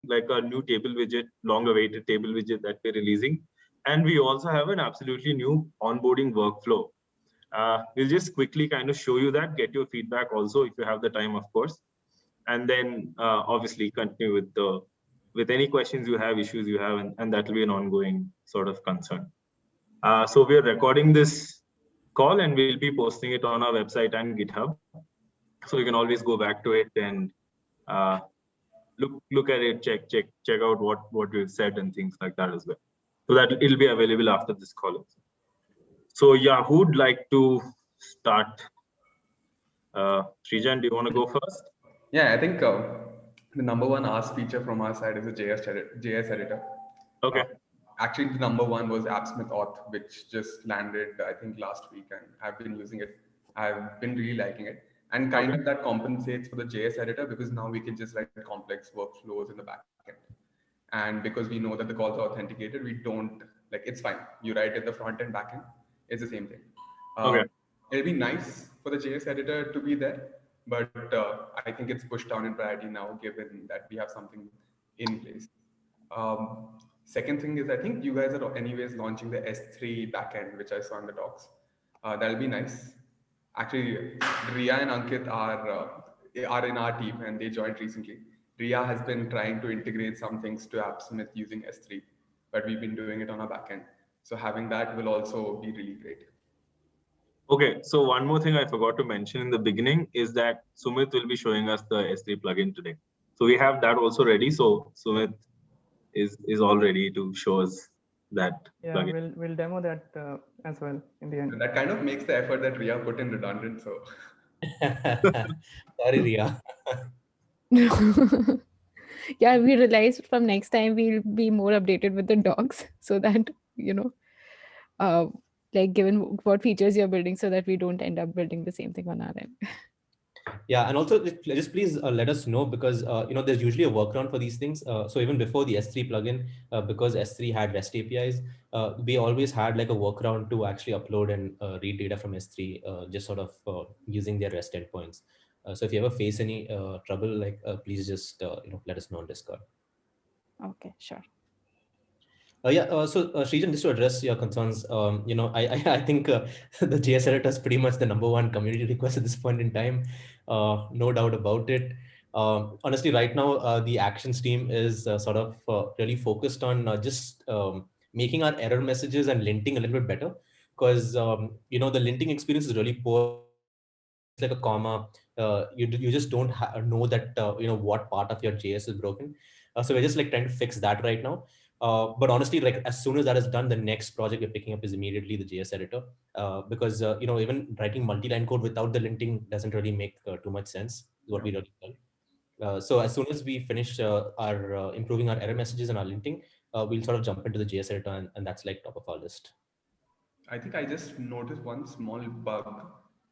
like a new table widget, long-awaited table widget that we're releasing. And we also have an absolutely new onboarding workflow. We'll just quickly kind of show you that, get your feedback also if you have the time, of course. And then obviously continue with any questions you have, issues you have, and that will be an ongoing sort of concern. So we are recording this call and we'll be posting it on our website and GitHub. So you can always go back to it and uh, look at it, check out what we've said and things like that as well. So that it'll be available after this call. So yeah, who'd like to start? Srijan, do you want to go first? Yeah, I think the number one ask feature from our side is the JS editor. Okay. Actually, the number one was AppSmith Auth, which just landed, I think, last week, and I've been using it. I've been really liking it. And kind of that compensates for the JS editor because now we can just write complex workflows in the backend. And because we know that the calls are authenticated, we don't, like, it's fine. You write it the front and back end, it's the same thing. Okay. It'll be nice for the JS editor to be there, but I think it's pushed down in priority now, given that we have something in place. Second thing is, I think you guys are anyways launching the S3 backend, which I saw in the talks. That'll be nice. Actually, Ria and Ankit are in our team, and they joined recently. Ria has been trying to integrate some things to AppSmith using S3, but we've been doing it on our backend. So having that will also be really great. Okay, so one more thing I forgot to mention in the beginning is that Sumit will be showing us the S3 plugin today. So we have that also ready. So Sumit is all ready to show us that plugin. Yeah, we'll demo that as well in the end. And that kind of makes the effort that Ria put in redundant. So Sorry, Ria. Yeah, we realized from next time we'll be more updated with the docs so that, uh, like given what features you're building so that we don't end up building the same thing on our end. Yeah, and also just please let us know because there's usually a workaround for these things. So even before the S3 plugin, because S3 had REST APIs, we always had like a workaround to actually upload and read data from S3, just sort of using their REST endpoints. So if you ever face any trouble, like please just let us know on Discord. Okay, sure. So Srijan, just to address your concerns, I think the JS editor is pretty much the number one community request at this point in time. No doubt about it. Honestly, right now, the actions team is sort of really focused on just making our error messages and linting a little bit better because, the linting experience is really poor. It's like a comma. You just don't know that, what part of your JS is broken. So we're just like trying to fix that right now. But honestly, like as soon as that is done, the next project we're picking up is immediately the JS editor, because even writing multi-line code without the linting doesn't really make too much sense. Is what we really felt. So as soon as we finish our improving our error messages and our linting, we'll sort of jump into the JS editor, and that's like top of our list. I think I just noticed one small bug.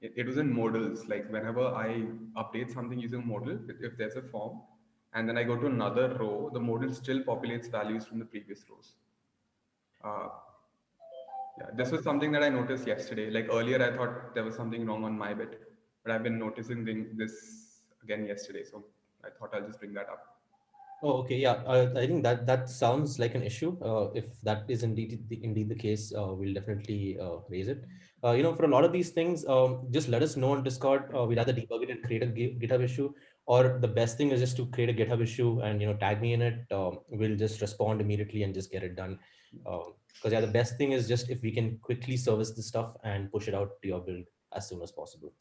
It was in modals. Like whenever I update something using modal, if there's a form, and then I go to another row, the modal still populates values from the previous rows. Uh, yeah, this was something that I noticed yesterday. Like earlier, I thought there was something wrong on my bit, but I've been noticing this again yesterday. So I thought I'll just bring that up. Oh, okay. Yeah, I think that sounds like an issue. If that is indeed the case, we'll definitely raise it. For a lot of these things, just let us know on Discord. We'll either debug it and create a GitHub issue, or the best thing is just to create a GitHub issue and tag me in it. We'll just respond immediately and just get it done. Because the best thing is just if we can quickly service the stuff and push it out to your build as soon as possible.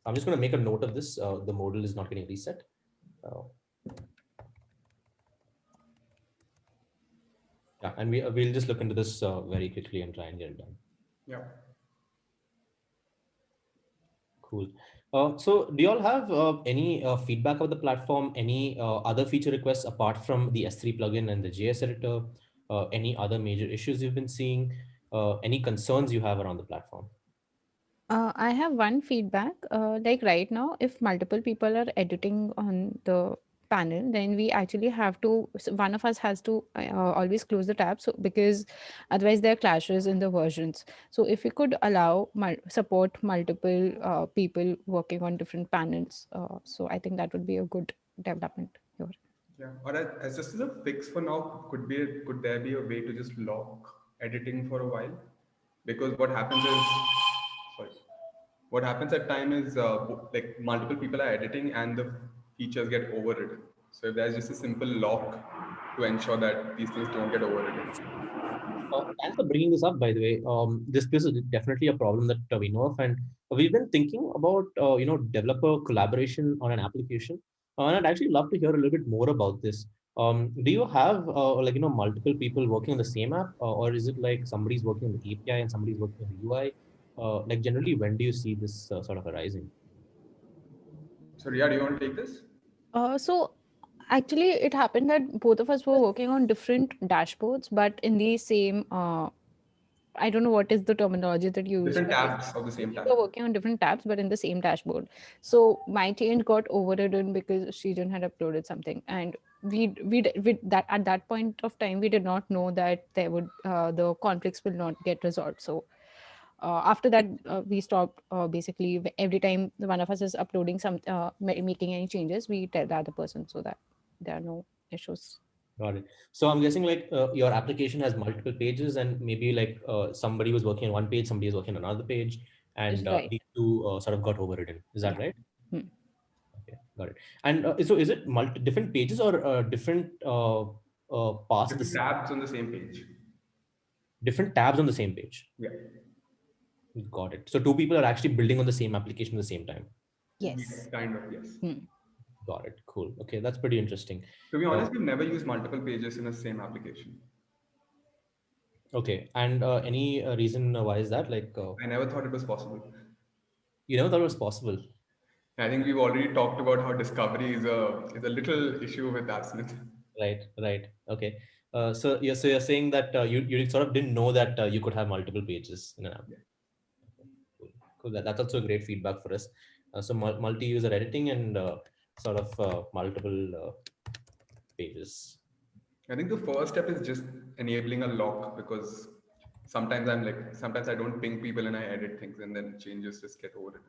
I'm just going to make a note of this. The modal is not getting reset. Yeah, and we'll just look into this very quickly and try and get it done. Yeah. Cool. So do you all have any feedback of the platform, any other feature requests apart from the S3 plugin and the JS editor? Any other major issues you've been seeing? Any concerns you have around the platform? I have one feedback. Like right now, if multiple people are editing on the panel, then we actually have to, one of us has to always close the tab. So because otherwise there are clashes in the versions. So if we could allow support multiple people working on different panels, so I think that would be a good development. Yeah, or as just as a fix for now, could there be a way to just lock editing for a while? Because what happens is, sorry, what happens at time is like multiple people are editing and the features get overridden. So if there's just a simple lock to ensure that these things don't get overridden. Thanks for bringing this up, by the way. This is definitely a problem that we know of, and we've been thinking about developer collaboration on an application. And I'd actually love to hear a little bit more about this. Do you have multiple people working on the same app, or is it like somebody's working on the API and somebody's working on the UI? Like generally, when do you see this sort of arising? So Ria, do you want to take this? So actually, it happened that both of us were working on different dashboards, but in the same. I don't know what is the terminology that you use. Different but tabs of the same we tab. were working on different tabs, but in the same dashboard. So my change got overridden because Srijan had uploaded something, and we that at that point of time we did not know that there would the conflicts will not get resolved. So after that we stopped basically every time the one of us is uploading making any changes, we tell the other person so that there are no issues. Got it. So I'm guessing like your application has multiple pages, and maybe like somebody was working on one page, somebody is working on another page, and Right. these two sort of got overridden. Is that Yeah. right? Hmm. Okay, got it. And so is it different pages or different parts of the Different tabs on the same page. different tabs on the same page? Yeah. Got it. So two people are actually building on the same application at the same time. Yes. Kind of, yes. Got it. Cool. Okay, that's pretty interesting. To be honest, we've never used multiple pages in the same application. Okay, and any reason why is that? Like, I never thought it was possible. you never thought it was possible. I think we've already talked about how discovery is a little issue with AppSmith. Right, right. Okay. So you're saying that you sort of didn't know that you could have multiple pages in an app. Yeah. Cool. Cool. That's also great feedback for us. So multi-user editing and sort of multiple pages. I think the first step is just enabling a lock, because sometimes I don't ping people and I edit things and then changes just get overridden.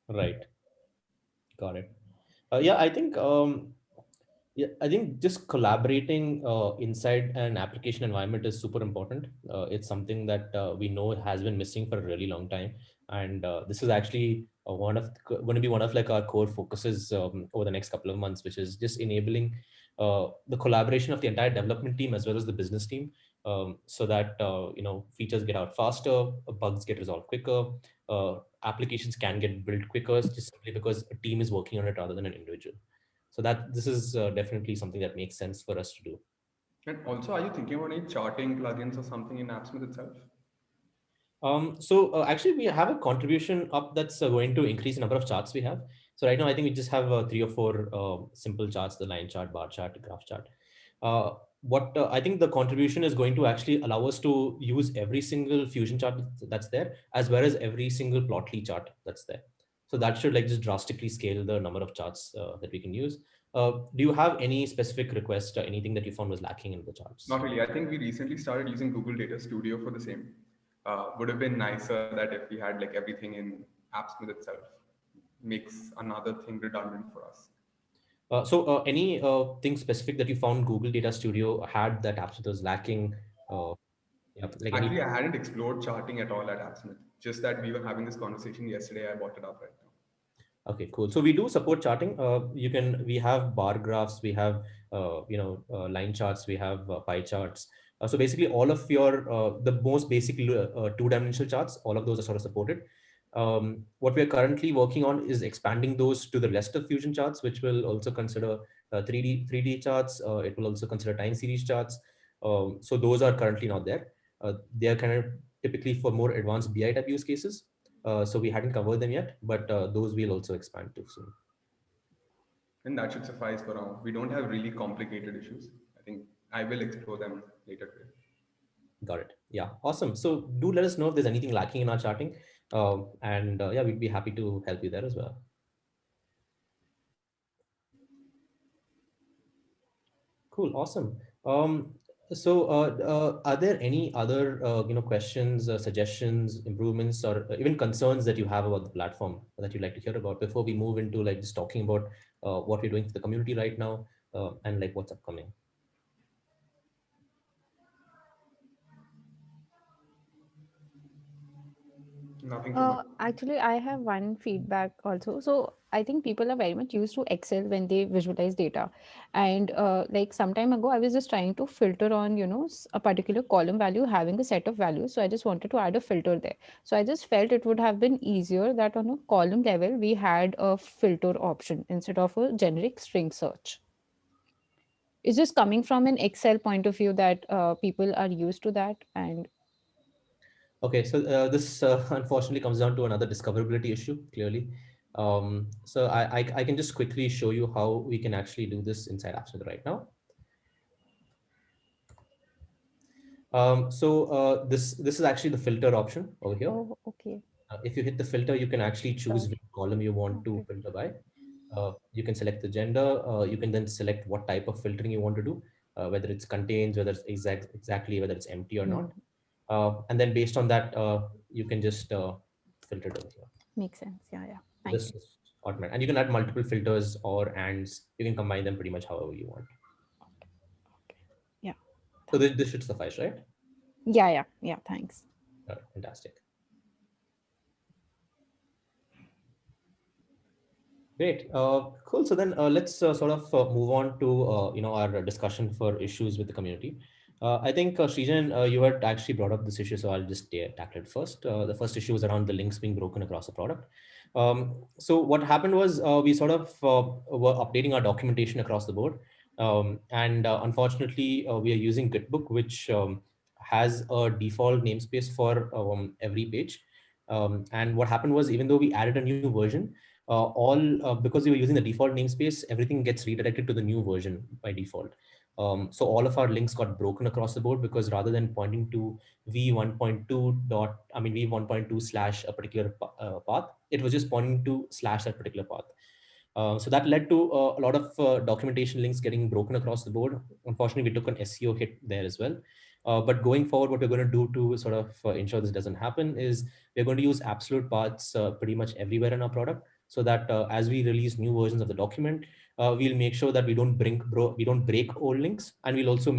Right. Got it. Yeah, I think I think just collaborating inside an application environment is super important. It's something that we know has been missing for a really long time, and this is actually going to be one of like our core focuses over the next couple of months, which is just enabling the collaboration of the entire development team as well as the business team, so that features get out faster, bugs get resolved quicker, applications can get built quicker, just simply because a team is working on it rather than an individual. So that this is definitely something that makes sense for us to do. And also, are you thinking about any charting plugins or something in AppSmith itself? So actually, we have a contribution up that's going to increase the number of charts we have. So right now, I think we just have 3 or 4 simple charts: the line chart, bar chart, graph chart. What I think the contribution is going to actually allow us to use every single Fusion chart that's there, as well as every single Plotly chart that's there. So that should like just drastically scale the number of charts that we can use. Do you have any specific request or anything that you found was lacking in the charts? Not really. I think we recently started using Google Data Studio for the same. Would have been nicer that if we had like everything in AppSmith itself. Makes another thing redundant for us. So any thing specific that you found Google Data Studio had that AppSmith was lacking? Yeah, like Actually, I hadn't explored charting at all at AppSmith. Just that we were having this conversation yesterday. I brought it up right now. Okay, cool. So we do support charting. We have bar graphs, we have line charts, we have pie charts. So basically, all of your the most basic two-dimensional charts, all of those are sort of supported. What we are currently working on is expanding those to the rest of Fusion charts, which will also consider 3D charts. It will also consider time series charts. So those are currently not there. They are kind of typically for more advanced BI type use cases. So we hadn't covered them yet, but those we'll also expand to soon. And that should suffice for now. We don't have really complicated issues. I think I will explore them later today. Got it. Yeah, awesome. So do let us know if there's anything lacking in our charting. Yeah, we'd be happy to help you there as well. Cool, awesome. So, are there any other questions, suggestions, improvements, or even concerns that you have about the platform that you'd like to hear about before we move into like just talking about what we're doing for the community right now and like what's upcoming? Nothing from my Actually, I have one feedback also. So I think people are very much used to Excel when they visualize data. And like some time ago, I was just trying to filter on, a particular column value having a set of values. So I just wanted to add a filter there. So I just felt it would have been easier that on a column level, we had a filter option instead of a generic string search. It's just coming from an Excel point of view that people are used to that. And Okay, so this unfortunately comes down to another discoverability issue, clearly. So I can just quickly show you how we can actually do this inside AppSmith right now. This is actually the filter option over here. oh, okay. If you hit the filter, you can actually choose Sure. which column you want to Okay. filter by. You can select the gender. You can then select what type of filtering you want to do, whether it's contains, whether it's exactly whether it's empty or not. Hmm. And then based on that, you can just filter it over here. Makes sense. Yeah, yeah. Thank This you. is automatic, and you can add multiple filters or ands. You can combine them pretty much however you want. Okay. Yeah. So this should suffice, right? Yeah, yeah, yeah. Thanks. All right, fantastic. Great. Cool. So then let's sort of move on to our discussion for issues with the community. I think Srijan, you had actually brought up this issue, so I'll just tackle it first. The first issue was around the links being broken across the product. So what happened was we sort of were updating our documentation across the board, and unfortunately we are using Gitbook, which has a default namespace for every page. And what happened was, even though we added a new version, because we were using the default namespace, everything gets redirected to the new version by default. So all of our links got broken across the board because rather than pointing to v1.2 slash a particular path, it was just pointing to slash that particular path. So that led to a lot of documentation links getting broken across the board. Unfortunately, we took an SEO hit there as well. But going forward, what we're going to do to sort of ensure this doesn't happen is we're going to use absolute paths pretty much everywhere in our product, so that as we release new versions of the document, we'll make sure that we don't break old links, and we'll also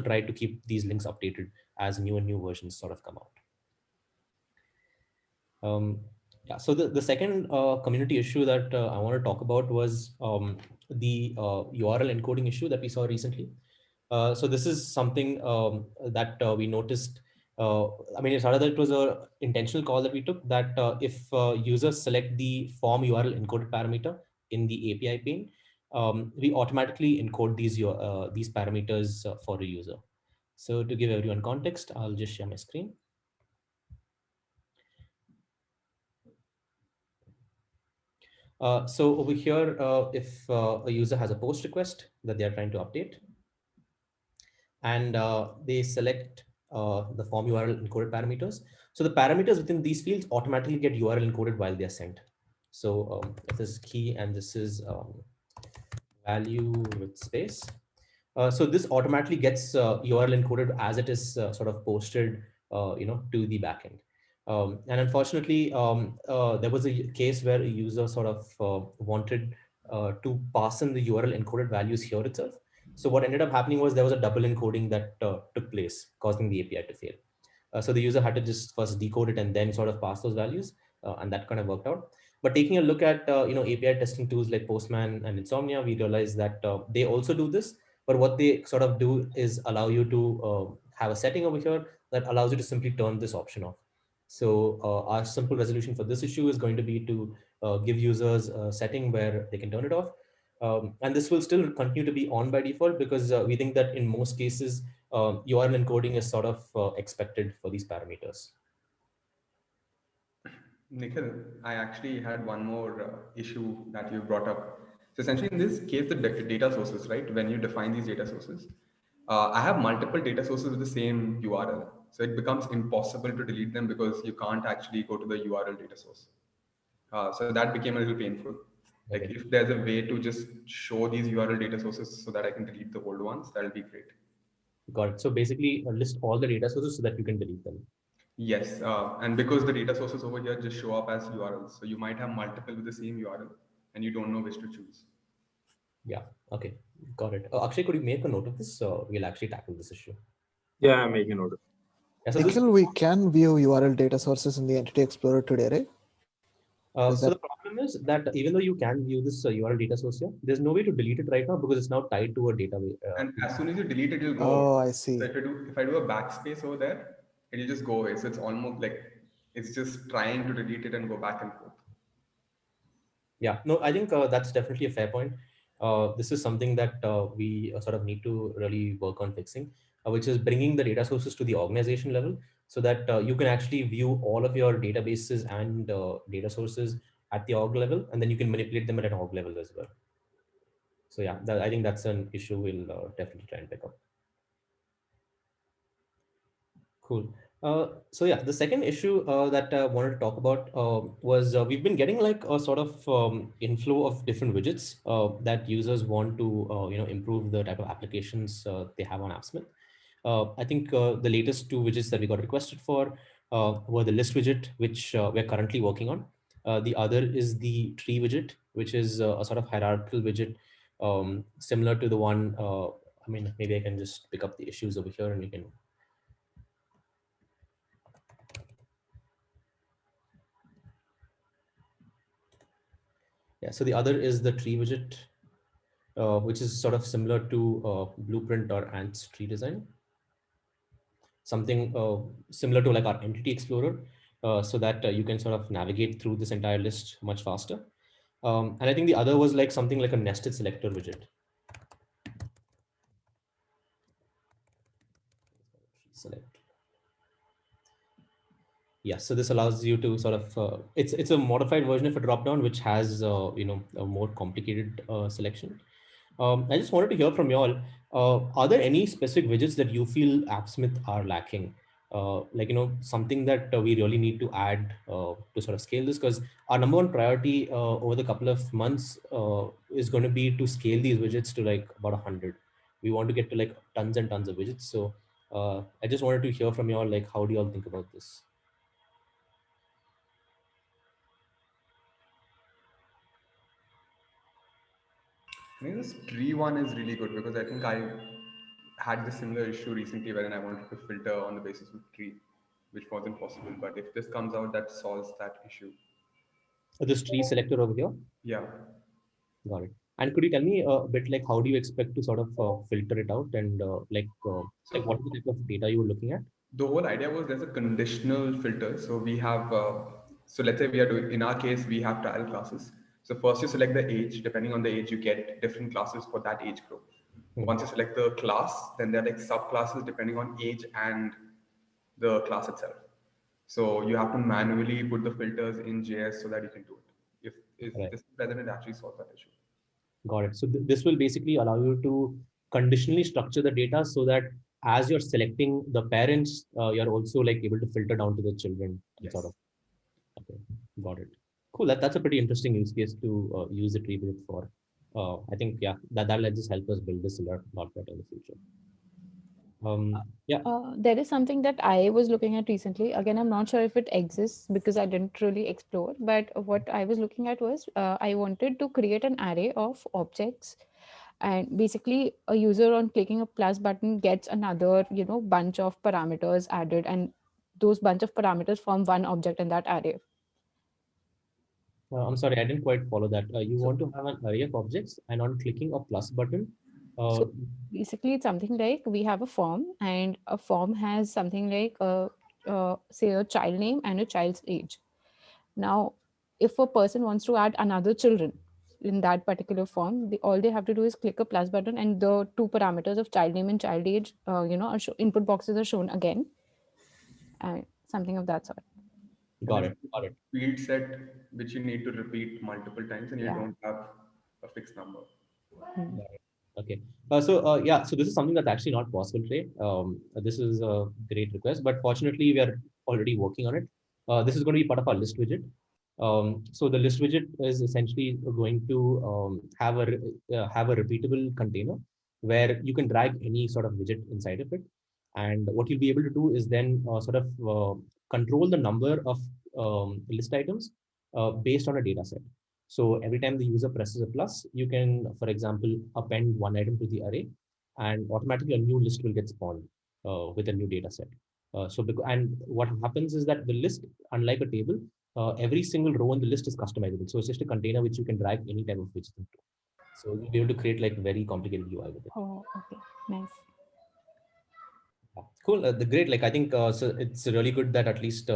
try to keep these links updated as new and new versions sort of come out. Yeah, so the second community issue that I want to talk about was the URL encoding issue that we saw recently. So this is something that we noticed. It's rather that it was a intentional call that we took, that if users select the form URL encoded parameter in the API pane, we automatically encode these parameters for a user. So to give everyone context, I'll just share my screen. So over here, if a user has a post request that they are trying to update, and they select the form URL encoded parameters, so the parameters within these fields automatically get URL encoded while they are sent. So this is key, and this is value with space. So this automatically gets URL encoded as it is sort of posted, to the backend. And unfortunately, there was a case where a user sort of wanted to pass in the URL encoded values here itself. So what ended up happening was there was a double encoding that took place, causing the API to fail. So the user had to just first decode it and then sort of pass those values, and that kind of worked out. But taking a look at API testing tools like Postman and Insomnia, we realized that they also do this. But what they sort of do is allow you to have a setting over here that allows you to simply turn this option off. So our simple resolution for this issue is going to be to give users a setting where they can turn it off. And this will still continue to be on by default, because we think that in most cases, URL encoding is sort of expected for these parameters. Nikhil, I actually had one more issue that you brought up. So essentially in this case, the data sources, right? When you define these data sources, I have multiple data sources with the same URL. So it becomes impossible to delete them because you can't actually go to the URL data source. So that became a little painful. Like Okay. if there's a way to just show these URL data sources so that I can delete the old ones, that'll be great. Got it. So basically list all the data sources so that you can delete them. Yes, and because the data sources over here just show up as URLs, so you might have multiple with the same URL, and you don't know which to choose. Yeah. Okay. Got it. Akshay, could you make a note of this? We'll actually tackle this issue. Yeah, I'm making note of it. Yeah, so, Nikhil, we can view URL data sources in the Entity Explorer today, right? so the problem is that even though you can view this URL data source here, there's no way to delete it right now because it's now tied to a database. And as soon as you delete it, you'll go. Oh, away. I see. So if I do a backspace over there, it'll just go away. So it's almost like it's just trying to delete it and go back and forth. Yeah, no, I think that's definitely a fair point. This is something that we sort of need to really work on fixing, which is bringing the data sources to the organization level so that you can actually view all of your databases and data sources at the org level, and then you can manipulate them at an org level as well. So yeah, I think that's an issue we'll definitely try and pick up. Cool. So yeah, the second issue that I wanted to talk about was we've been getting like a sort of inflow of different widgets that users want to improve the type of applications they have on AppSmith. I think the latest two widgets that we got requested for were the list widget, which we're currently working on. The other is the tree widget, which is a sort of hierarchical widget similar to the one. I mean, maybe I can just pick up the issues over here and we can. Yeah, so the other is the tree widget, which is sort of similar to Blueprint or Ant's tree design. Something similar to like our Entity Explorer, so that you can sort of navigate through this entire list much faster. And I think the other was like something like a nested selector widget. Select. Yeah, so this allows you to sort of, it's a modified version of a dropdown, which has, a more complicated selection. I just wanted to hear from you all. Are there any specific widgets that you feel AppSmith are lacking? Something that we really need to add to sort of scale this, because our number one priority over the couple of months is going to be to scale these widgets to like about 100. We want to get to like tons and tons of widgets. So I just wanted to hear from you all, like, how do you all think about this? I think this tree one is really good because I think I had this similar issue recently wherein I wanted to filter on the basis of tree, which wasn't possible. But if this comes out, that solves that issue. This tree selector over here? Yeah. Got it. And could you tell me a bit like how do you expect to sort of filter it out and like what is the type of data you were looking at? The whole idea was there's a conditional filter. So we have, so let's say we are doing, in our case, we have trial classes. So first you select the age, depending on the age, you get different classes for that age group. Once you select the class, then there are like subclasses depending on age and the class itself. So you have to manually put the filters in JS so that you can do it. If Right. this president actually solves that issue. Got it. So this will basically allow you to conditionally structure the data so that as you're selecting the parents, you're also like able to filter down to the children. Yes. Sort of. Okay, got it. Cool. That's a pretty interesting use case to use the tree widget for. I think that'll just help us build this a lot better in the future. There is something that I was looking at recently. Again, I'm not sure if it exists because I didn't really explore. But what I was looking at was I wanted to create an array of objects, and basically a user on clicking a plus button gets another bunch of parameters added, and those bunch of parameters form one object in that array. I'm sorry, I didn't quite follow that. You want to have an array of objects, and on clicking a plus button. So basically, it's something like we have a form, and a form has something like say a child name and a child's age. Now, if a person wants to add another children in that particular form, all they have to do is click a plus button, and the two parameters of child name and child age, input boxes are shown again, and something of that sort. Got it. Field set which you need to repeat multiple times, and you Yeah. don't have a fixed number. Okay. So this is something that's actually not possible today. This is a great request, but fortunately we are already working on it. This is going to be part of our list widget. So the list widget is essentially going to have a repeatable container where you can drag any sort of widget inside of it. And what you'll be able to do is then control the number of list items based on a data set. So every time the user presses a plus, you can, for example, append one item to the array, and automatically a new list will get spawned with a new data set. And what happens is that the list, unlike a table, every single row in the list is customizable. So it's just a container which you can drag any type of widget into. So you'll be able to create like very complicated UI with it. Oh, okay, nice. Cool. Great. Like I think so it's really good that at least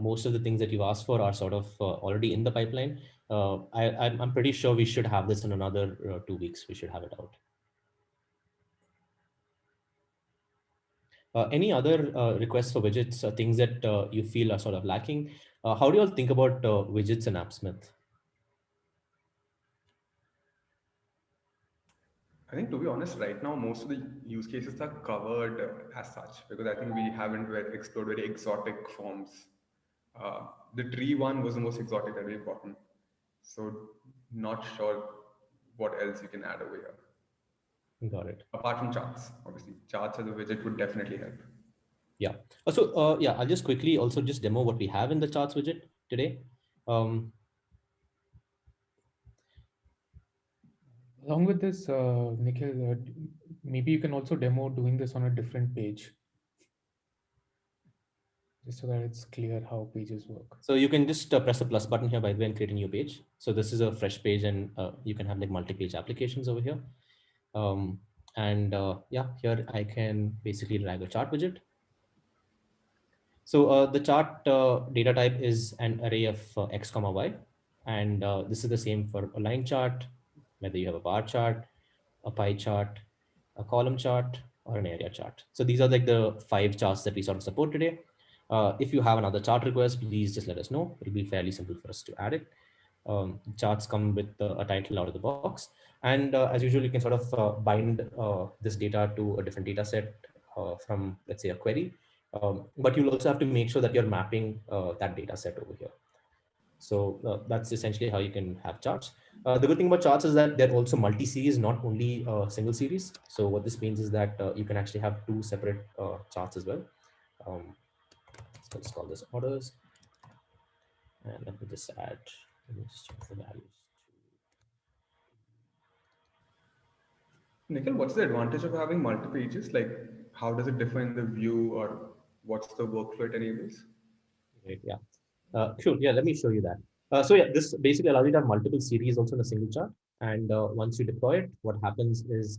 most of the things that you've asked for are sort of already in the pipeline. I'm pretty sure we should have this in another 2 weeks. We should have it out. Any other requests for widgets, things that you feel are sort of lacking? How do you all think about widgets in AppSmith? I think, to be honest, right now, most of the use cases are covered as such, because I think we haven't explored very exotic forms. The tree one was the most exotic and very important. So not sure what else you can add over here. Got it. Apart from charts, obviously. Charts as a widget would definitely help. Yeah. So yeah, I'll just quickly also just demo what we have in the charts widget today. Along with this, Nikhil, maybe you can also demo doing this on a different page, just so that it's clear how pages work. So you can just press the plus button here, by the way, and create a new page. So this is a fresh page, and you can have like multi-page applications over here. Yeah, here I can basically drag a chart widget. So the chart data type is an array of X, Y. And this is the same for a line chart, whether you have a bar chart, a pie chart, a column chart, or an area chart. So these are like the 5 charts that we sort of support today. If you have another chart request, please just let us know. It'll be fairly simple for us to add it. Charts come with a title out of the box. And as usual, you can sort of bind this data to a different data set from, let's say, a query. But you'll also have to make sure that you're mapping that data set over here. So that's essentially how you can have charts. The good thing about charts is that they're also multi-series, not only single series. So what this means is that you can actually have 2 separate charts as well. So let's call this orders. And let me just add, let me just check the values. Nikhil, what's the advantage of having multi-pages? Like, how does it differ in the view, or what's the workflow it enables? Great, yeah. Sure, yeah, let me show you that. So yeah, this basically allows you to have multiple series also in a single chart. And once you deploy it, what happens is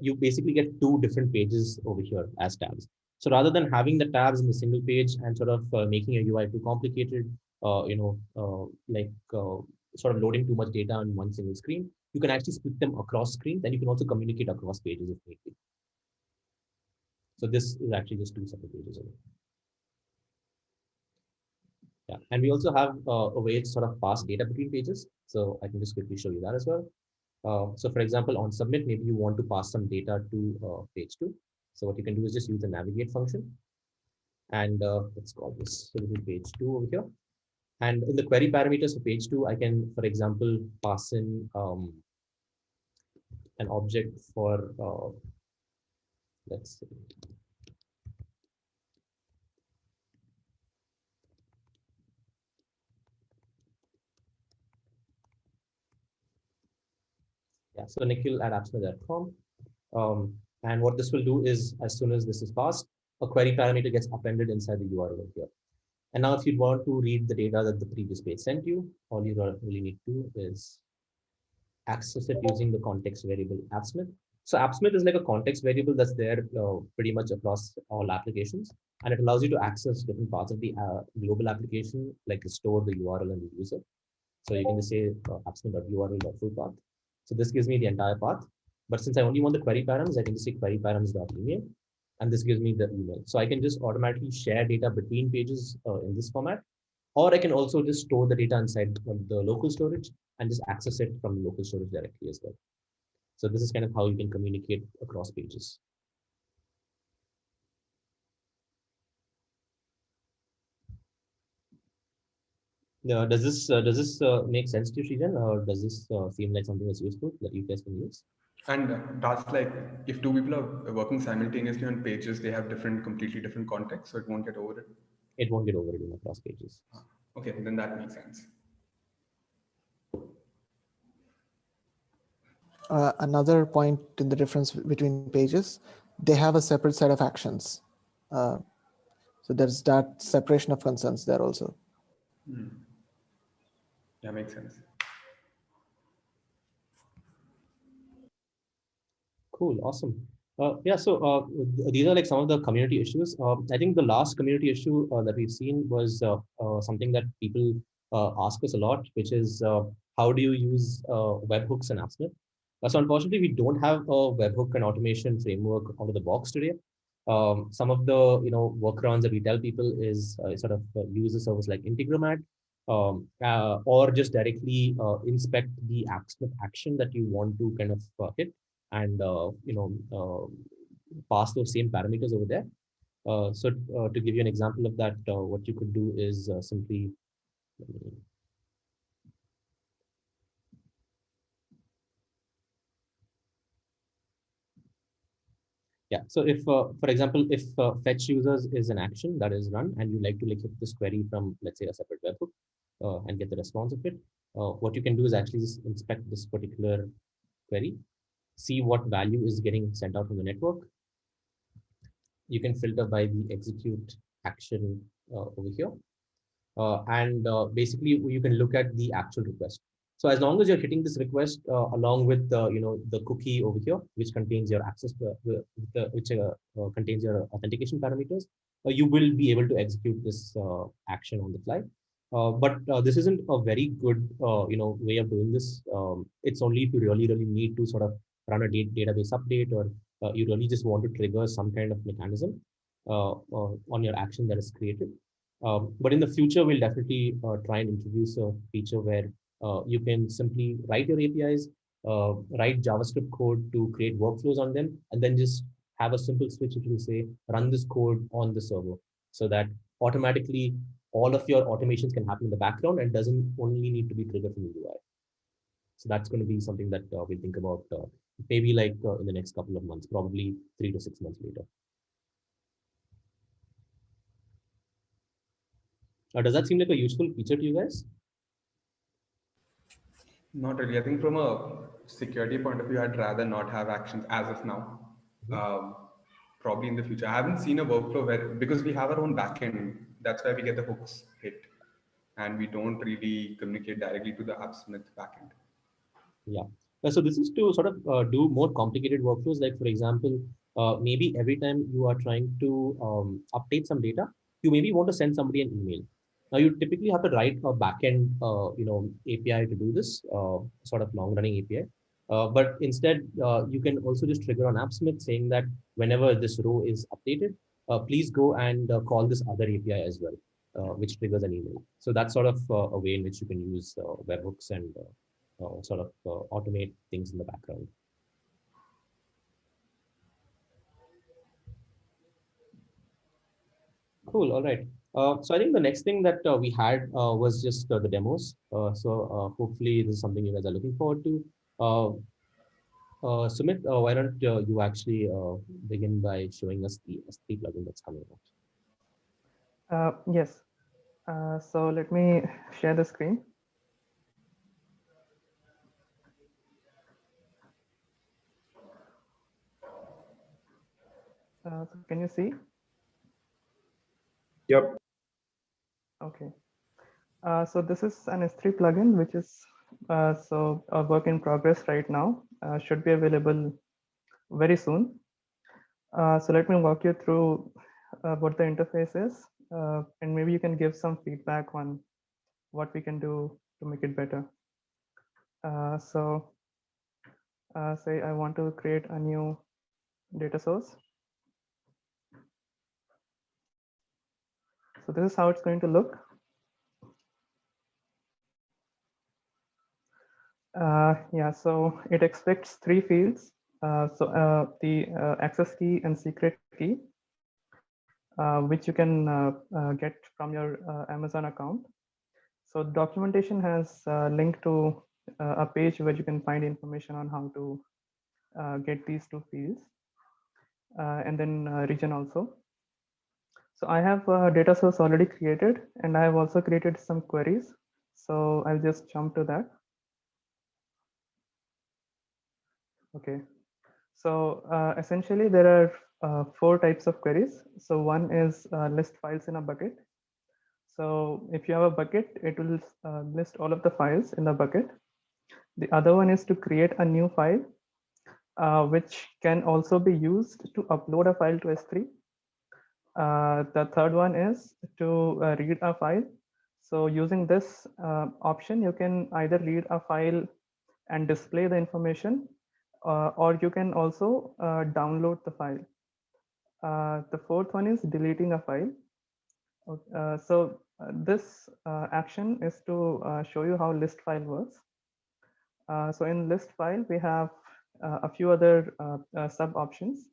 you basically get 2 different pages over here as tabs. So rather than having the tabs in the single page and sort of making your UI too complicated, sort of loading too much data on one single screen, you can actually split them across screens, and you can also communicate across pages if need be. So this is actually just 2 separate pages over here. Yeah, and we also have a way to sort of pass data between pages. So I can just quickly show you that as well. So for example, on submit, maybe you want to pass some data to page 2. So what you can do is just use the navigate function. And let's call this, so this is page 2 over here. And in the query parameters for page 2, I can, for example, pass in an object for, let's see. Yeah, so Nikhil at appsmith.com. And what this will do is, as soon as this is passed, a query parameter gets appended inside the URL here. And now if you want to read the data that the previous page sent you, all you really need to do is access it using the context variable AppSmith. So AppSmith is like a context variable that's there pretty much across all applications. And it allows you to access different parts of the global application, like to store the URL and the user. So you can just say appsmith.url.fullpath. So this gives me the entire path. But since I only want the query params, I can just say query params.email. And this gives me the email. So I can just automatically share data between pages in this format. Or I can also just store the data inside the local storage and just access it from the local storage directly as well. So this is kind of how you can communicate across pages. Does this make sense to you, Srijan, or does this seem like something that's useful that you guys can use? And that's like if two people are working simultaneously on pages, they have completely different contexts, so it won't get over it. It won't get overridden across pages. Okay, then that makes sense. Another point in the difference between pages, they have a separate set of actions. So there's that separation of concerns there also. Yeah, makes sense. Cool, awesome. Yeah, so these are like some of the community issues. I think the last community issue that we've seen was something that people ask us a lot, which is how do you use webhooks and AppSmith? So unfortunately, we don't have a webhook and automation framework out of the box today. Some of the workarounds that we tell people is sort of use a service like Integromat, or just directly inspect the AppSmith action that you want to kind of hit, and pass those same parameters over there. So to give you an example of that, what you could do is simply, yeah. So if, for example, if fetch users is an action that is run and you like to hit this query from, let's say, a separate webhook and get the response of it, what you can do is actually just inspect this particular query, see what value is getting sent out from the network. You can filter by the execute action over here. Basically you can look at the actual request. So as long as you're hitting this request along with the cookie over here, which contains your access, which contains your authentication parameters, you will be able to execute this action on the fly. But this isn't a very good way of doing this. It's only if you really need to sort of run a database update, or you really just want to trigger some kind of mechanism on your action that is created. But in the future, we'll definitely try and introduce a feature where you can simply write your APIs, write JavaScript code to create workflows on them, and then just have a simple switch which will say, run this code on the server, so that automatically all of your automations can happen in the background and doesn't only need to be triggered from the UI. So that's going to be something that we'll think about maybe like in the next couple of months, probably 3 to 6 months later. Does that seem like a useful feature to you guys? Not really. I think from a security point of view, I'd rather not have actions as of now. Probably in the future. I haven't seen a workflow where, because we have our own backend, that's why we get the hooks hit, and we don't really communicate directly to the AppSmith backend. Yeah. So this is to sort of do more complicated workflows. Like, for example, maybe every time you are trying to update some data, you maybe want to send somebody an email. Now you typically have to write a backend, API to do this sort of long-running API. But instead, you can also just trigger on AppSmith saying that whenever this row is updated, please go and call this other API as well, which triggers an email. So that's sort of a way in which you can use webhooks and sort of automate things in the background. Cool. All right. So I think the next thing that we had was just the demos. So hopefully this is something you guys are looking forward to. Sumit, why don't you actually begin by showing us the S3 plugin that's coming out? Yes. So let me share the screen. So can you see? Yep. Okay. So this is an S3 plugin, which is so a work in progress right now. Should be available very soon. So let me walk you through what the interface is, and maybe you can give some feedback on what we can do to make it better. So say I want to create a new data source. So this is how it's going to look. Yeah, so it expects 3 fields. The access key and secret key, which you can get from your Amazon account. So documentation has linked to a page where you can find information on how to get these two fields and then region also. So I have a data source already created, and I have also created some queries. So I'll just jump to that. Okay. So essentially there are 4 types of queries. So one is list files in a bucket. So if you have a bucket, it will list all of the files in the bucket. The other one is to create a new file, which can also be used to upload a file to S3. The third one is to read a file. So using this option, you can either read a file and display the information, or you can also download the file. The fourth one is deleting a file. This action is to show you how list file works. So in list file, we have a few other sub options.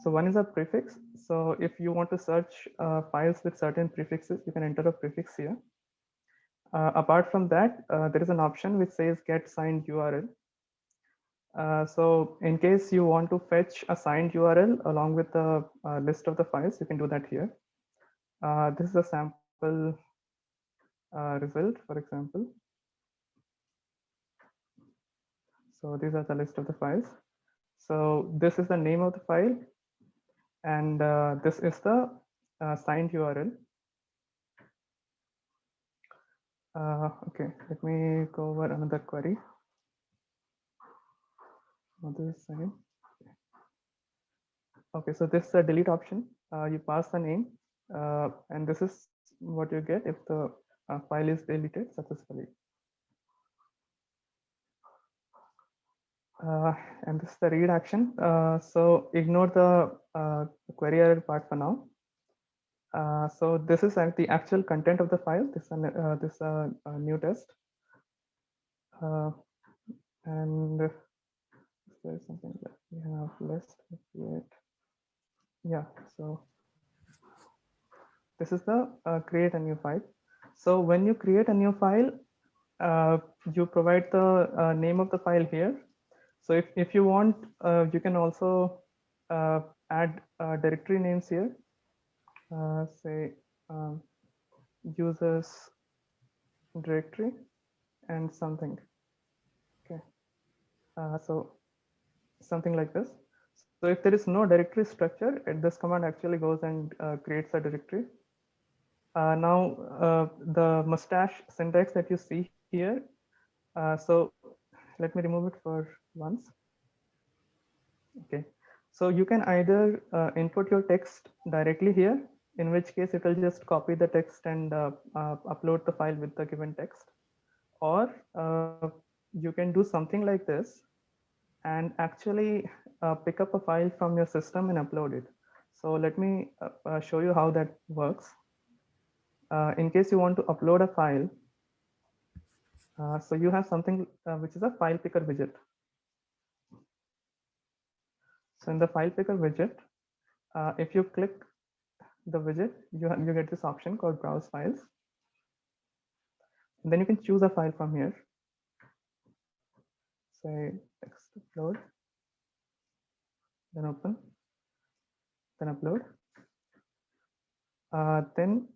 So one is a prefix. So if you want to search files with certain prefixes, you can enter a prefix here. Apart from that, there is an option which says get signed URL. So in case you want to fetch a signed URL along with the list of the files, you can do that here. This is a sample result, for example. So these are the list of the files. So this is the name of the file, and this is the signed URL. Okay, let me go over another query. Another sign. Okay, so this is a delete option. You pass the name, and this is what you get if the file is deleted successfully. And this is the read action. So ignore the query error part for now. So this is the actual content of the file. This is a new test. And there is something that we have list create. Yeah, so this is the create a new file. So when you create a new file, you provide the name of the file here. So if you want, you can also add directory names here. Say users directory and something. Okay, so something like this. So if there is no directory structure, this command actually goes and creates a directory. Now the mustache syntax that you see here. So let me remove it for once. Okay, so you can either input your text directly here, in which case it will just copy the text and upload the file with the given text, or you can do something like this and actually pick up a file from your system and upload it. So let me show you how that works. In case you want to upload a file, so you have something which is a file picker widget. So in the file picker widget, if you click the widget, you get this option called browse files. And then you can choose a file from here. Say text upload, then open, then upload. Then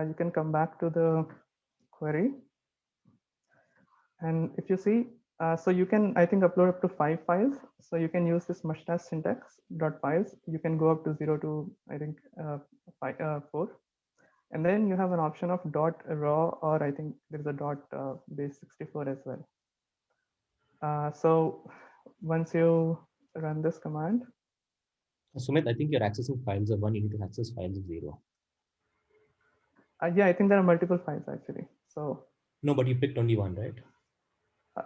you can come back to the query. And if you see, so you can, I think, upload up to 5 files. So you can use this mustache syntax dot files. You can go up to 0 to, I think, 4. And then you have an option of dot raw, or I think there's a dot base 64 as well. So once you run this command. Sumit, I think you're accessing files of 1, you need to access files of 0. Yeah, I think there are multiple files actually. So no, but you picked only one, right?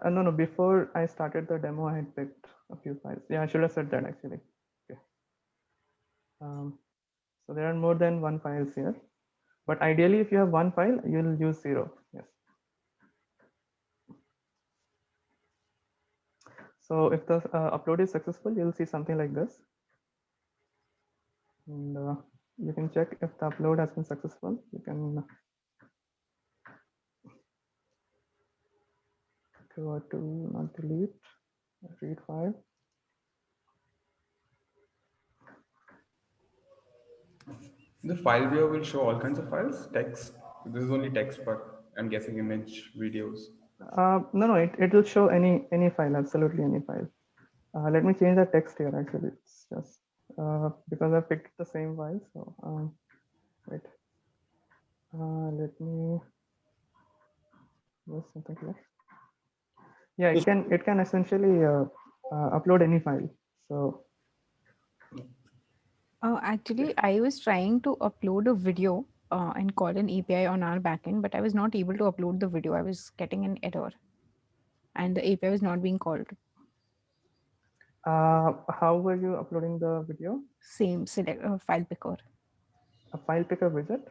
No, before I started the demo, I had picked a few files. Yeah, I should have said that actually. Okay. So there are more than 1 files here, but ideally if you have 1 file, you'll use 0. Yes. So if the upload is successful, you'll see something like this. And you can check if the upload has been successful. You can go to not delete read file. The file viewer will show all kinds of files, text. This is only text, but I'm guessing image, videos. No, it will show any file, absolutely any file. Let me change the text here. Actually, it's just because I picked the same file. So wait. Let me just something here. Yeah, it can essentially upload any file. So Actually, I was trying to upload a video and call an API on our backend, but I was not able to upload the video. I was getting an error, and the API was not being called. how were you uploading the video? Same select file picker. A file picker widget.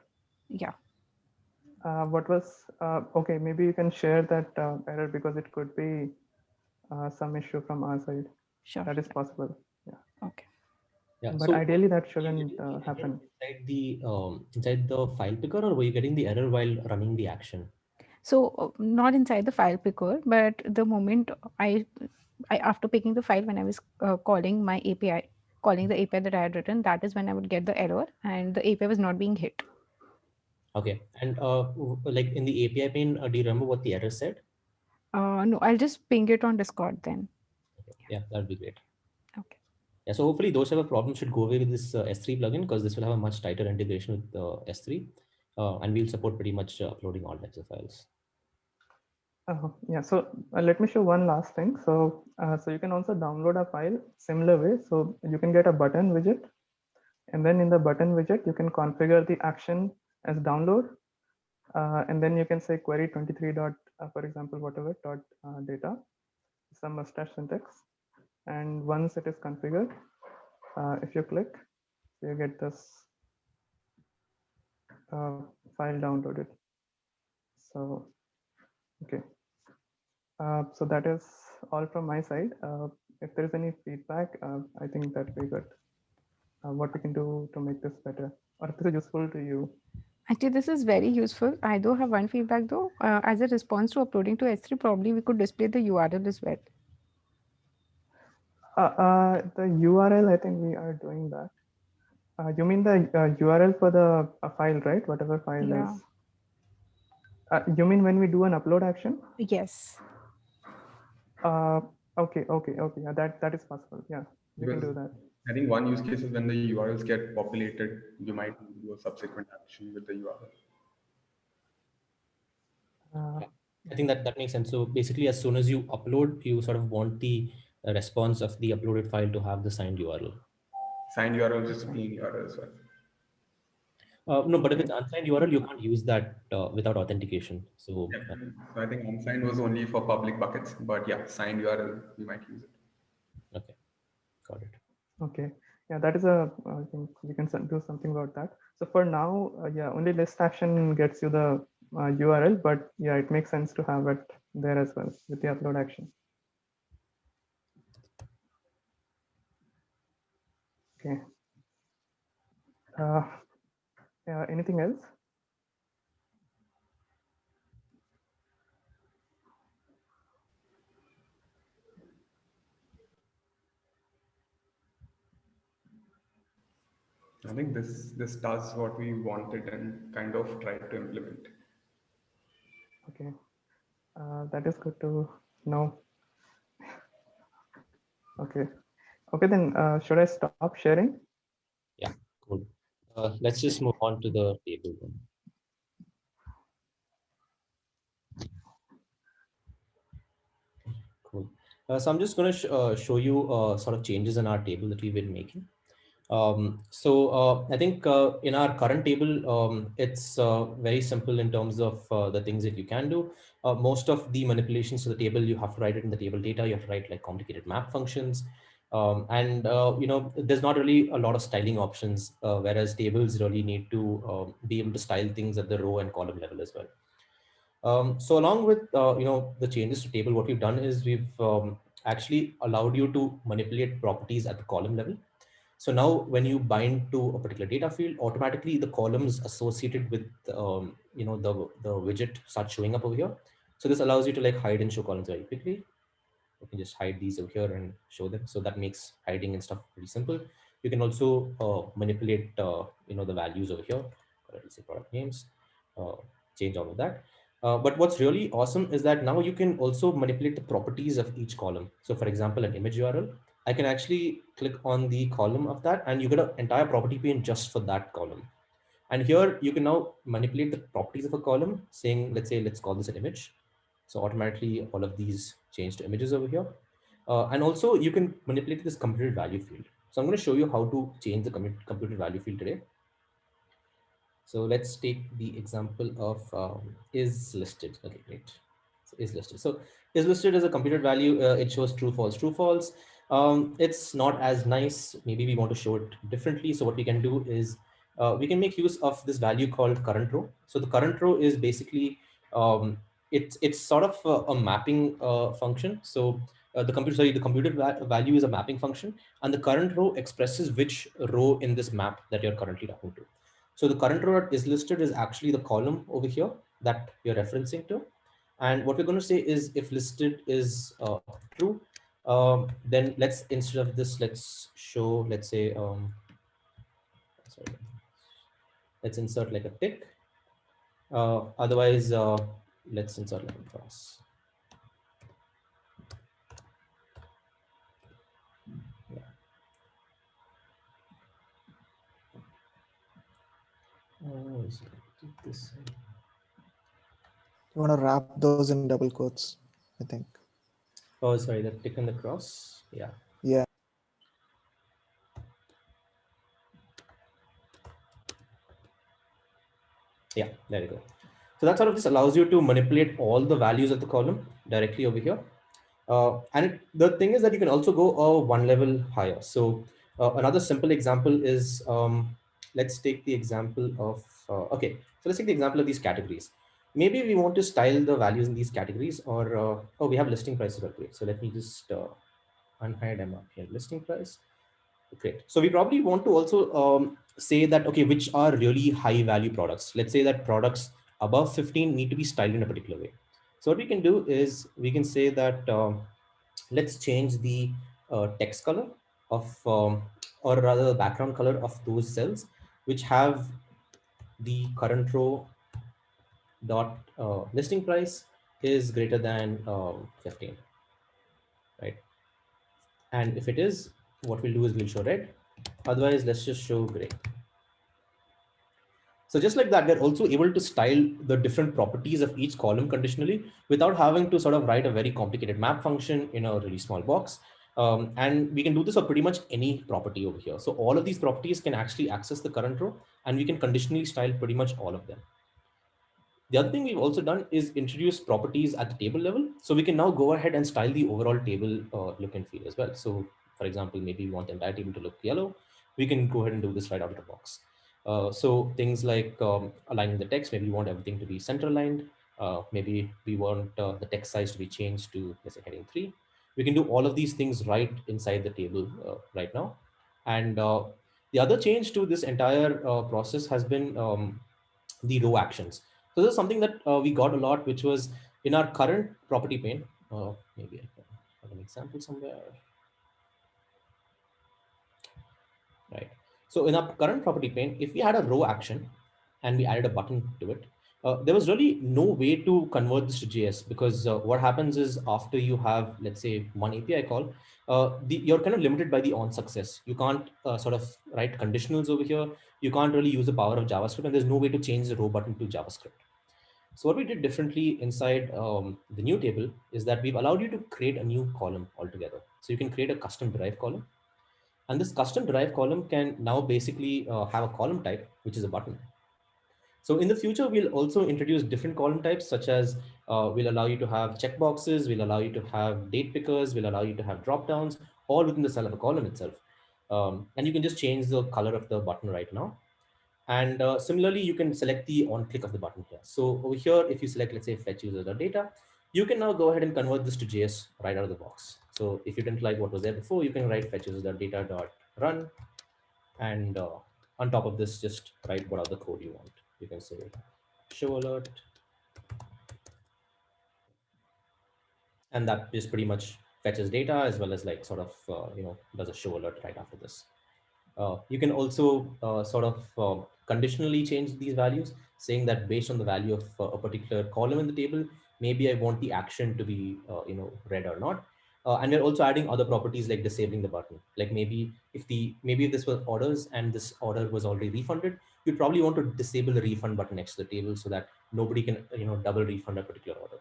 Yeah. What was okay? Maybe you can share that error because it could be some issue from our side. Sure. That is possible. Yeah. Okay. Yeah. But So ideally, that were you shouldn't getting the happen. error inside the file picker, or were you getting the error while running the action? So not inside the file picker, but the moment I after picking the file, when I was calling my API, calling the API that I had written, that is when I would get the error, and the API was not being hit. Okay. And like in the API pane, do you remember what the error said? No, I'll just ping it on Discord then. Okay. Yeah, that'd be great. Okay. Yeah, so hopefully those type of problems should go away with this S3 plugin, because this will have a much tighter integration with S3, and we'll support pretty much uploading all types of files. Yeah, so let me show one last thing. So you can also download a file similar way. So you can get a button widget, and then in the button widget, you can configure the action as download, and then you can say query 23 dot, for example, whatever dot data, some mustache syntax. And once it is configured, if you click, you get this file downloaded. So, okay. So that is all from my side. If there is any feedback, I think that we got what we can do to make this better, or if this is useful to you. Actually, this is very useful. I do have one feedback though. As a response to uploading to S3, probably we could display the URL as well. The URL, I think we are doing that. You mean the URL for the file, right? Whatever file Yeah. is. You mean when we do an upload action? Yes. Okay. Yeah, that is possible. Yeah, we can do that. I think one use case is when the URLs get populated, you might do a subsequent action with the URL. I think that makes sense. So basically, as soon as you upload, you sort of want the response of the uploaded file to have the signed URL. Signed URL is just a clean URL as well. No, but if it's unsigned URL, you can't use that without authentication. So, So I think unsigned was only for public buckets, but yeah, signed URL, we might use it. okay, got it. Okay, yeah, that is I think we can do something about that. So for now, yeah, only list action gets you the URL, but yeah, it makes sense to have it there as well with the upload action. Okay. Yeah, anything else? I think this does what we wanted and kind of tried to implement. Okay, that is good to know. Okay, then should I stop sharing? Yeah, cool. Let's just move on to the table then. Cool. So I'm just going to show you sort of changes in our table that we've been making. I think in our current table, it's very simple in terms of the things that you can do. Most of the manipulations to the table, you have to write it in the table data. You have to write like complicated map functions. There's not really a lot of styling options, whereas tables really need to be able to style things at the row and column level as well. So along with the changes to table, what we've done is we've actually allowed you to manipulate properties at the column level. So now when you bind to a particular data field, automatically the columns associated with the widget start showing up over here. So this allows you to like hide and show columns very quickly. You can just hide these over here and show them. So that makes hiding and stuff pretty simple. You can also manipulate, the values over here, let's say product names, change all of that. But what's really awesome is that now you can also manipulate the properties of each column. So for example, an image URL, I can actually click on the column of that and you get an entire property pane just for that column. And here you can now manipulate the properties of a column saying, let's call this an image. So automatically all of these change to images over here. And also you can manipulate this computed value field. So I'm going to show you how to change the computed value field today. So let's take the example of is listed. Okay, great. So is listed. So is listed as a computed value. It shows true, false, true, false. It's not as nice. Maybe we want to show it differently. So what we can do is we can make use of this value called current row. So the current row is basically it's sort of a mapping function. So the computed value is a mapping function, and the current row expresses which row in this map that you're currently talking to. So the current row that is listed is actually the column over here that you're referencing to. And what we're going to say is if listed is true, then let's, instead of this, let's show, let's say, sorry, let's insert like a tick. Otherwise, let's insert like a cross. Yeah. This. You want to wrap those in double quotes, I think. Oh, sorry, the tick and the cross. Yeah. Yeah. Yeah, there you go. So that sort of just allows you to manipulate all the values of the column directly over here. The thing is that you can also go one level higher. So another simple example is, let's take the example of, okay, so let's take the example of these categories. Maybe we want to style the values in these categories, or, oh, we have listing prices. Great. So let me just unhide them up here, listing price. Great. So we probably want to also say that, okay, which are really high value products. Let's say that products above 15 need to be styled in a particular way. So what we can do is we can say that let's change the text color of, or rather the background color of those cells which have the current row dot listing price is greater than 15, right? And if it is, what we'll do is we'll show red. Otherwise, let's just show gray. So just like that, we're also able to style the different properties of each column conditionally without having to sort of write a very complicated map function in a really small box. And we can do this for pretty much any property over here. So all of these properties can actually access the current row, and we can conditionally style pretty much all of them. The other thing we've also done is introduce properties at the table level. So we can now go ahead and style the overall table look and feel as well. So for example, maybe we want the entire table to look yellow. We can go ahead and do this right out of the box. So things like aligning the text, maybe we want everything to be center aligned. Maybe we want the text size to be changed to, let's say, heading 3. We can do all of these things right inside the table right now. And the other change to this entire process has been the row actions. So this is something that we got a lot, which was in our current property pane. Maybe I can have an example somewhere. Right. So in our current property pane, if we had a row action and we added a button to it, there was really no way to convert this to JS, because what happens is after you have, let's say, one API call, you're kind of limited by the on success. You can't sort of write conditionals over here. You can't really use the power of JavaScript, and there's no way to change the row button to JavaScript. So what we did differently inside the new table is that we've allowed you to create a new column altogether. So you can create a custom derived column. And this custom derived column can now basically have a column type, which is a button. So in the future, we'll also introduce different column types, such as we'll allow you to have checkboxes, we'll allow you to have date pickers, we'll allow you to have drop downs, all within the cell of a column itself. And you can just change the color of the button right now. And similarly, you can select the on click of the button here. So over here, if you select, let's say, fetch user.data, you can now go ahead and convert this to JS right out of the box. So if you didn't like what was there before, you can write fetch user.data.run. And on top of this, just write what other code you want. You can say show alert. And that just pretty much fetches data as well as like sort of, does a show alert right after this. You can also sort of conditionally change these values, saying that based on the value of a particular column in the table, maybe I want the action to be, read or not. And we're also adding other properties like disabling the button. Like maybe if this was orders and this order was already refunded, you'd probably want to disable the refund button next to the table so that nobody can, double refund a particular order.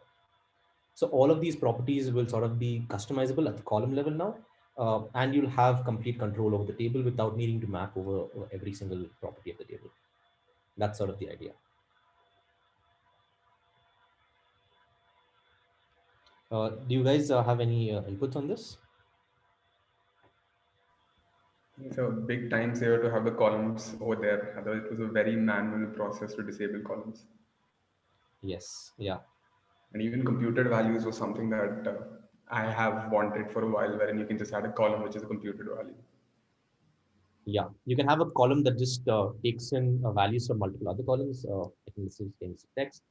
So all of these properties will sort of be customizable at the column level now, and you'll have complete control over the table without needing to map over every single property of the table. That's sort of the idea. Do you guys have any inputs on this? It's a big time saver to have the columns over there. Otherwise, it was a very manual process to disable columns. Yes. Yeah. And even computed values was something that I have wanted for a while, wherein you can just add a column which is a computed value. Yeah, you can have a column that just takes in values from multiple other columns. I think this is text.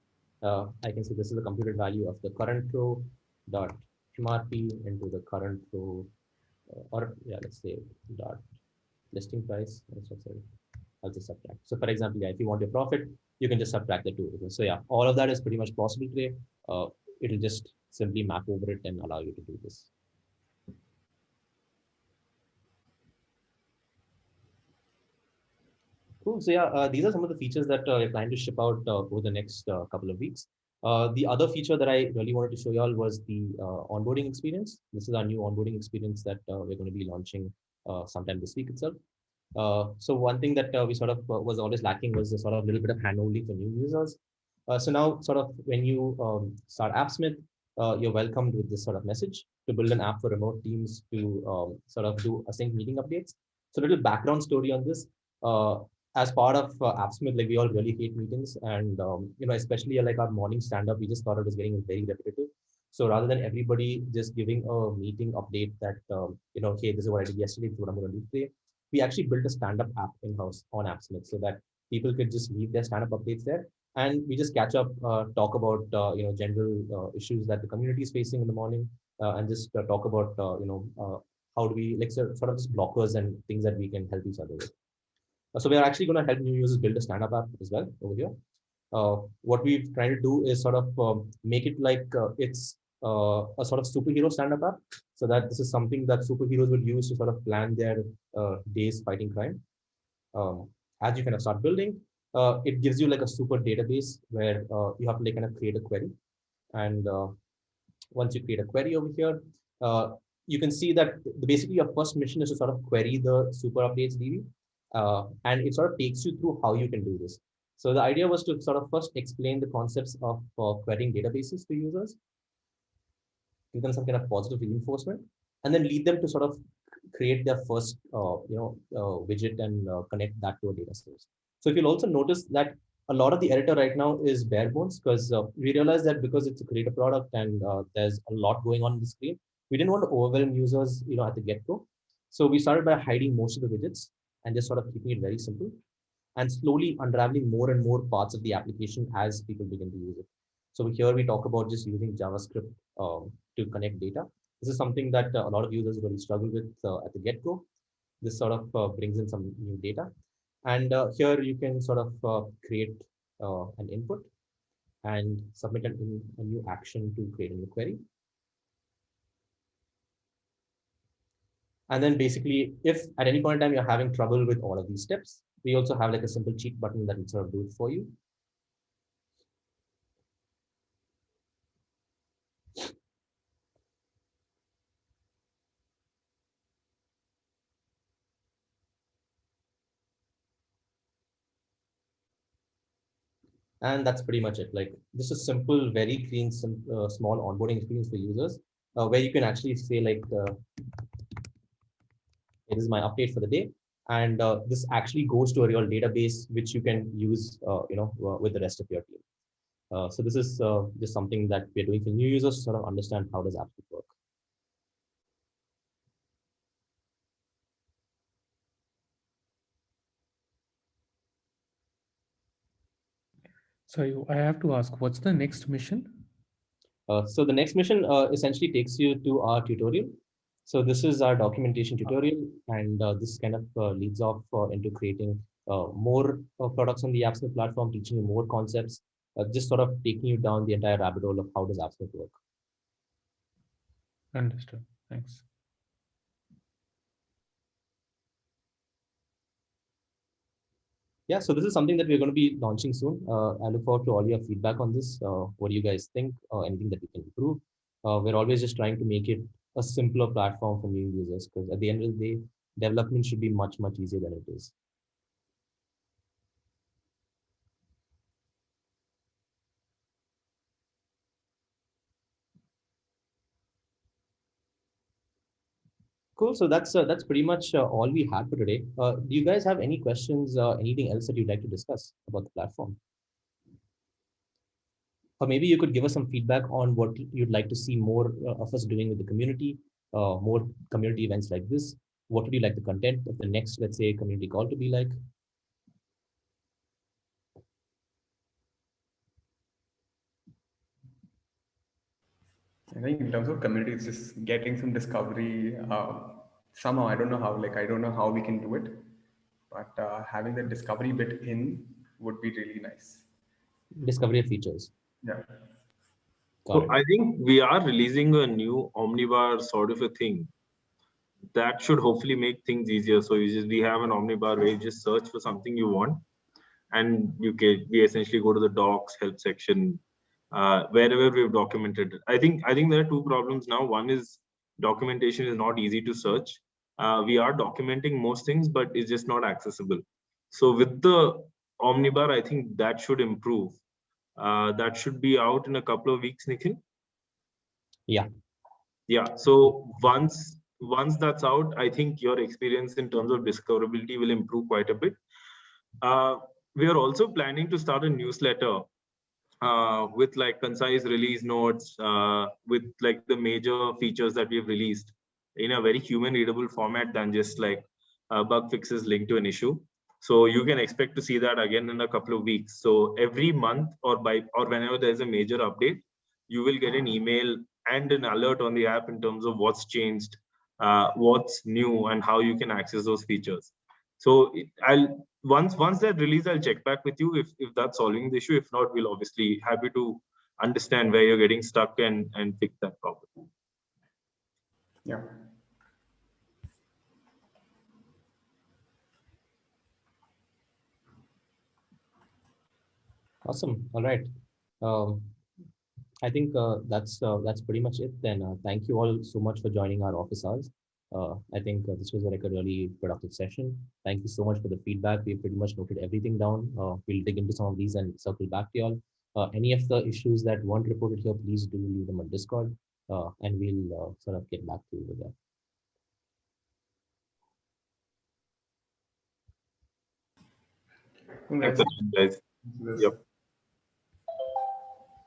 I can say this is the computed value of the current row dot MRP into the current row, or yeah, let's say dot listing price. I'll just subtract. So for example, yeah, if you want your profit, you can just subtract the two. So yeah, all of that is pretty much possible today. It'll just simply map over it and allow you to do this. Cool. So yeah, these are some of the features that we're planning to ship out over the next couple of weeks. The other feature that I really wanted to show you all was the onboarding experience. This is our new onboarding experience that we're going to be launching sometime this week itself. So one thing that we sort of was always lacking was a sort of little bit of handholding for new users. So now sort of when you start AppSmith, you're welcomed with this sort of message to build an app for remote teams to sort of do async meeting updates. So a little background story on this. As part of AppSmith, like we all really hate meetings, and especially like our morning stand-up, we just thought it was getting very repetitive. So rather than everybody just giving a meeting update that hey, this is what I did yesterday, this is what I'm going to do today, we actually built a stand-up app in-house on AppSmith so that people could just leave their stand-up updates there, and we just catch up, talk about general issues that the community is facing in the morning, and just talk about how do we like sort of just blockers and things that we can help each other with. So we are actually going to help new users build a stand-up app as well over here. What we've tried to do is sort of make it like it's a sort of superhero stand-up app, so that this is something that superheroes would use to sort of plan their days fighting crime. As you kind of start building, it gives you like a super database where you have to like kind of create a query. And once you create a query over here, you can see that basically your first mission is to sort of query the super updates DB. And it sort of takes you through how you can do this. So the idea was to sort of first explain the concepts of querying databases to users, give them some kind of positive reinforcement, and then lead them to sort of create their first widget and connect that to a data source. So if you'll also notice that a lot of the editor right now is bare bones, because we realized that because it's a creator product and there's a lot going on the screen, we didn't want to overwhelm users at the get-go. So we started by hiding most of the widgets and just sort of keeping it very simple, and slowly unraveling more and more parts of the application as people begin to use it. So here we talk about just using JavaScript to connect data. This is something that a lot of users really struggle with at the get-go. This sort of brings in some new data. And here you can sort of create an input and submit a new action to create a new query. And then basically, if at any point in time you're having trouble with all of these steps, we also have like a simple cheat button that will sort of do it for you. And that's pretty much it. Like just a simple, very clean, small onboarding experience for users, where you can actually say like, it is my update for the day. And this actually goes to a real database, which you can use, with the rest of your team. So this is just something that we're doing for new users to sort of understand how does AppSmith work. So I have to ask, what's the next mission? So the next mission essentially takes you to our tutorial. So this is our documentation tutorial, and this kind of leads off into creating more products on the AppSmith platform, teaching you more concepts, just sort of taking you down the entire rabbit hole of how does AppSmith work. Understood. Thanks. Yeah, so this is something that we're going to be launching soon. I look forward to all your feedback on this. What do you guys think? Anything that we can improve? We're always just trying to make it a simpler platform for new users, because at the end of the day, development should be much, much easier than it is. Cool. So that's pretty much all we had for today. Do you guys have any questions? Anything else that you'd like to discuss about the platform? Or maybe you could give us some feedback on what you'd like to see more of us doing with the community, more community events like this. What would you like the content of the next, let's say, community call to be like? I think in terms of community, it's just getting some discovery. Somehow, I don't know how. Like, I don't know how we can do it, but having that discovery bit in would be really nice. Discovery of features. Yeah. Got So it. I think we are releasing a new Omnibar sort of a thing that should hopefully make things easier. So we have an Omnibar where you just search for something you want, and we essentially go to the docs help section, wherever we've documented it. I think there are two problems now. One is documentation is not easy to search. We are documenting most things, but it's just not accessible. So with the Omnibar, I think that should improve. That should be out in a couple of weeks, Nikhil. Yeah. Yeah. So once that's out, I think your experience in terms of discoverability will improve quite a bit. We are also planning to start a newsletter with like concise release notes, with like the major features that we've released in a very human readable format than just like bug fixes linked to an issue. So you can expect to see that again in a couple of weeks. So every month or whenever there's a major update, you will get an email and an alert on the app in terms of what's changed, what's new, and how you can access those features. So I'll once that release, I'll check back with you if that's solving the issue. If not, we'll obviously happy to understand where you're getting stuck and fix that problem. Yeah. Awesome. All right. I think that's pretty much it then. Thank you all so much for joining our office hours. I think this was like a really productive session. Thank you so much for the feedback. We pretty much noted everything down. We'll dig into some of these and circle back to y'all. Any of the issues that weren't reported here, please do leave them on Discord, and we'll sort of get back to you with that. Thanks, Guys. Yep.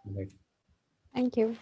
All right. Thank you.